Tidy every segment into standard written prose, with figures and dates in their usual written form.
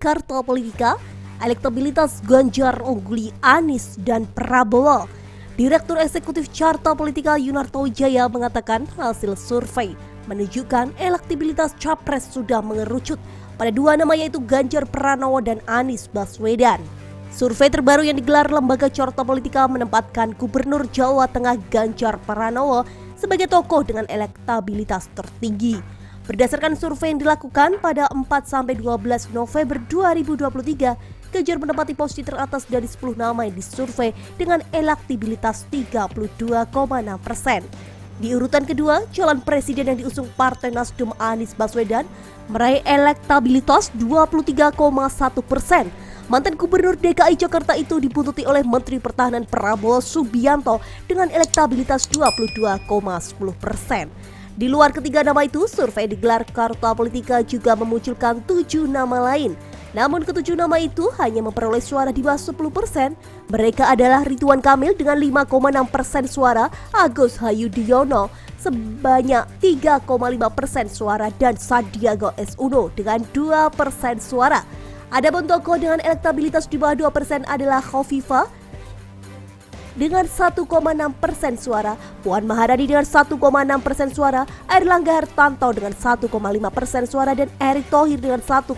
Carta Politika, elektabilitas Ganjar ungguli Anies dan Prabowo. Direktur Eksekutif Carta Politika Yunarto Wijaya mengatakan hasil survei menunjukkan elektabilitas Capres sudah mengerucut pada dua nama yaitu Ganjar Pranowo dan Anies Baswedan. Survei terbaru yang digelar Lembaga Carta Politika menempatkan Gubernur Jawa Tengah Ganjar Pranowo sebagai tokoh dengan elektabilitas tertinggi. Berdasarkan survei yang dilakukan pada 4-12 November 2023, Ganjar menempati posisi teratas dari 10 nama yang disurvei dengan elektabilitas 32,6%. Di urutan kedua, calon presiden yang diusung Partai Nasdem Anies Baswedan meraih elektabilitas 23,1%. Mantan Gubernur DKI Jakarta itu dibuntuti oleh Menteri Pertahanan Prabowo Subianto dengan elektabilitas 22,10%. Di luar ketiga nama itu, survei digelar Carta Politika juga memunculkan 7 nama lain. Namun ketujuh nama itu hanya memperoleh suara di bawah 10%. Mereka adalah Ridwan Kamil dengan 5,6% suara, Agus Hayudiono sebanyak 3,5% suara, dan Sandiaga Uno dengan 2% suara. Adapun tokoh dengan elektabilitas di bawah 2% adalah Khofifah dengan 1,6% suara, Puan Maharani dengan 1,6% suara, Airlangga Hartarto dengan 1,5% suara, dan Erick Thohir dengan 1,4%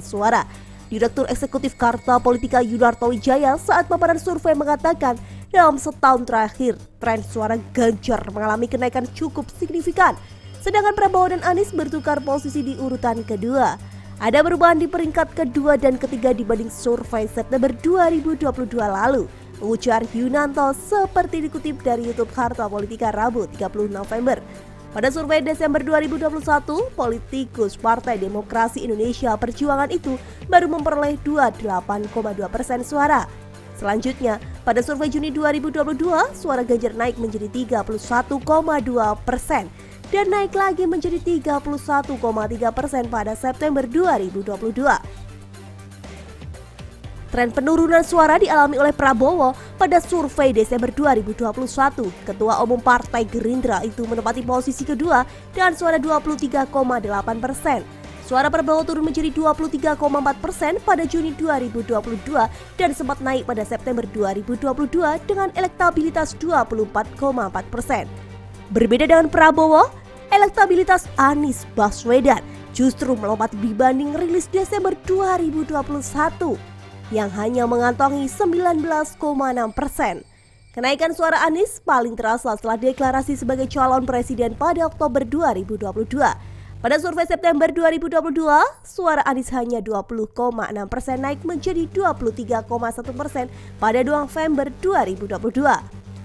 suara. Direktur Eksekutif Carta Politika Yunarto Wijaya saat paparan survei mengatakan dalam setahun terakhir tren suara Ganjar mengalami kenaikan cukup signifikan, sedangkan Prabowo dan Anies bertukar posisi di urutan kedua. Ada perubahan di peringkat kedua dan ketiga dibanding survei September 2022 lalu, ujar Yunanto seperti dikutip dari YouTube Carta Politika Rabu 30 November. Pada survei Desember 2021, politikus Partai Demokrasi Indonesia Perjuangan itu baru memperoleh 28,2% suara. Selanjutnya, pada survei Juni 2022, suara Ganjar naik menjadi 31,2% dan naik lagi menjadi 31,3% pada September 2022. Tren penurunan suara dialami oleh Prabowo pada survei Desember 2021. Ketua Umum Partai Gerindra itu menempati posisi kedua dengan suara 23,8%. Suara Prabowo turun menjadi 23,4% pada Juni 2022 dan sempat naik pada September 2022 dengan elektabilitas 24,4%. Berbeda dengan Prabowo, elektabilitas Anies Baswedan justru melompat dibanding rilis Desember 2021 yang hanya mengantongi 19,6%. Kenaikan suara Anies paling terasa setelah deklarasi sebagai calon presiden pada Oktober 2022. Pada survei September 2022, suara Anies hanya 20,6% naik menjadi 23,1% pada 2 November 2022.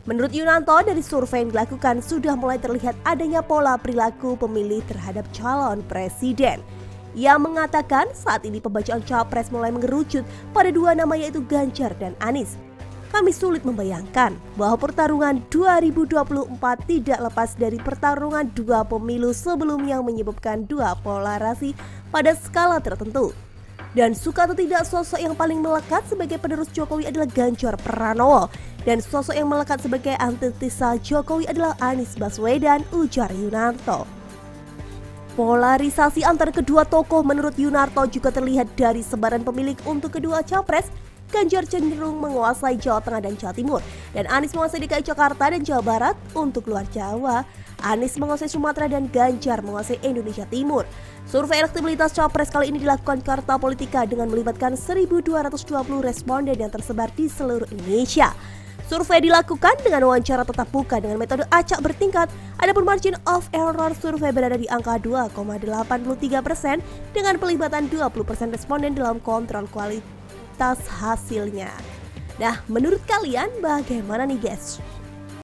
Menurut Yunanto, dari survei yang dilakukan sudah mulai terlihat adanya pola perilaku pemilih terhadap calon presiden. Ia mengatakan saat ini pembacaan capres mulai mengerucut pada dua nama yaitu Ganjar dan Anies. Kami sulit membayangkan bahwa pertarungan 2024 tidak lepas dari pertarungan dua pemilu sebelumnya yang menyebabkan dua polarasi pada skala tertentu. Dan suka atau tidak, sosok yang paling melekat sebagai penerus Jokowi adalah Ganjar Pranowo. Dan sosok yang melekat sebagai antitesa Jokowi adalah Anies Baswedan, ujar Yunarto. Polarisasi antar kedua tokoh menurut Yunarto juga terlihat dari sebaran pemilih untuk kedua capres. Ganjar cenderung menguasai Jawa Tengah dan Jawa Timur, dan Anies menguasai DKI Jakarta dan Jawa Barat. Untuk luar Jawa, Anies menguasai Sumatera dan Ganjar menguasai Indonesia Timur. Survei elektabilitas capres kali ini dilakukan Carta Politika dengan melibatkan 1.220 responden yang tersebar di seluruh Indonesia. Survei dilakukan dengan wawancara tatap muka dengan metode acak bertingkat. Adapun margin of error survei berada di angka 2,83% dengan pelibatan 20% responden dalam kontrol kualitas hasilnya. Nah, menurut kalian bagaimana nih guys?